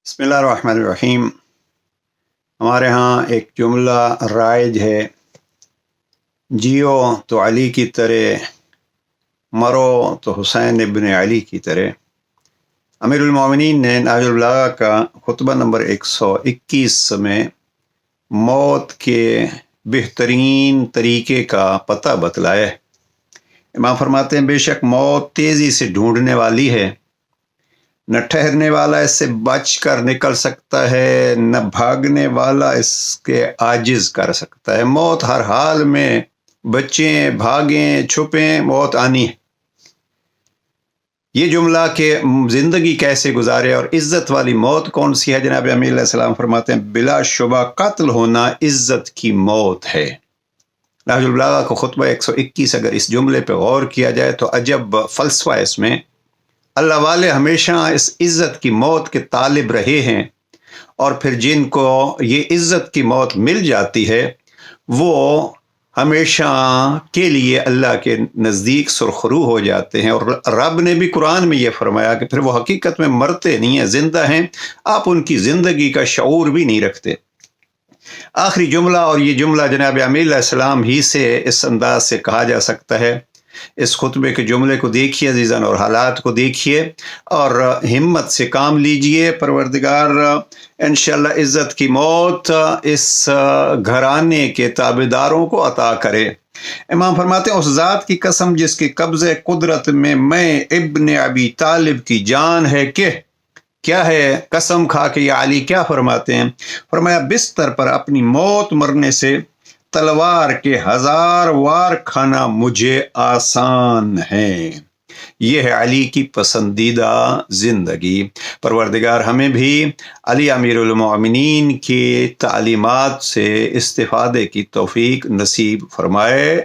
بسم اللہ الرحمن الرحیم۔ ہمارے ہاں ایک جملہ رائج ہے، جیو تو علی کی طرح، مرو تو حسین ابن علی کی طرح۔ امیر المومنین نے نہج البلاغہ کا خطبہ نمبر 121 میں موت کے بہترین طریقے کا پتہ بتلایا ہے۔ امام فرماتے ہیں، بے شک موت تیزی سے ڈھونڈنے والی ہے، نہ ٹھہرنے والا اس سے بچ کر نکل سکتا ہے، نہ بھاگنے والا اس کے عاجز کر سکتا ہے۔ موت ہر حال میں، بچیں، بھاگیں، چھپیں، موت آنی ہے۔ یہ جملہ کہ زندگی کیسے گزارے اور عزت والی موت کون سی ہے، جناب امیر علیہ السلام فرماتے ہیں، بلا شبہ قتل ہونا عزت کی موت ہے۔ نہج البلاغہ کا خطبہ 121 اگر اس جملے پہ غور کیا جائے تو عجب فلسفہ اس میں۔ اللہ والے ہمیشہ اس عزت کی موت کے طالب رہے ہیں، اور پھر جن کو یہ عزت کی موت مل جاتی ہے وہ ہمیشہ کے لیے اللہ کے نزدیک سرخرو ہو جاتے ہیں۔ اور رب نے بھی قرآن میں یہ فرمایا کہ پھر وہ حقیقت میں مرتے نہیں ہیں، زندہ ہیں، آپ ان کی زندگی کا شعور بھی نہیں رکھتے۔ آخری جملہ، اور یہ جملہ جناب امیر علیہ السلام ہی سے اس انداز سے کہا جا سکتا ہے۔ اس خطبے کے جملے کو دیکھیے عزیزان، اور حالات کو دیکھیے اور ہمت سے کام لیجئے۔ پروردگار انشاءاللہ عزت کی موت اس گھرانے کے تابعداروں کو عطا کرے۔ امام فرماتے ہیں، اس ذات کی قسم جس کے قبضے قدرت میں ابن ابی طالب کی جان ہے کہ کیا ہے، قسم کھا کے یہ علی کیا فرماتے ہیں، فرمایا بستر پر اپنی موت مرنے سے تلوار کے 1000 وار کھانا مجھے آسان ہے۔ یہ ہے علی کی پسندیدہ زندگی۔ پروردگار ہمیں بھی علی امیر المومنین کی تعلیمات سے استفادے کی توفیق نصیب فرمائے۔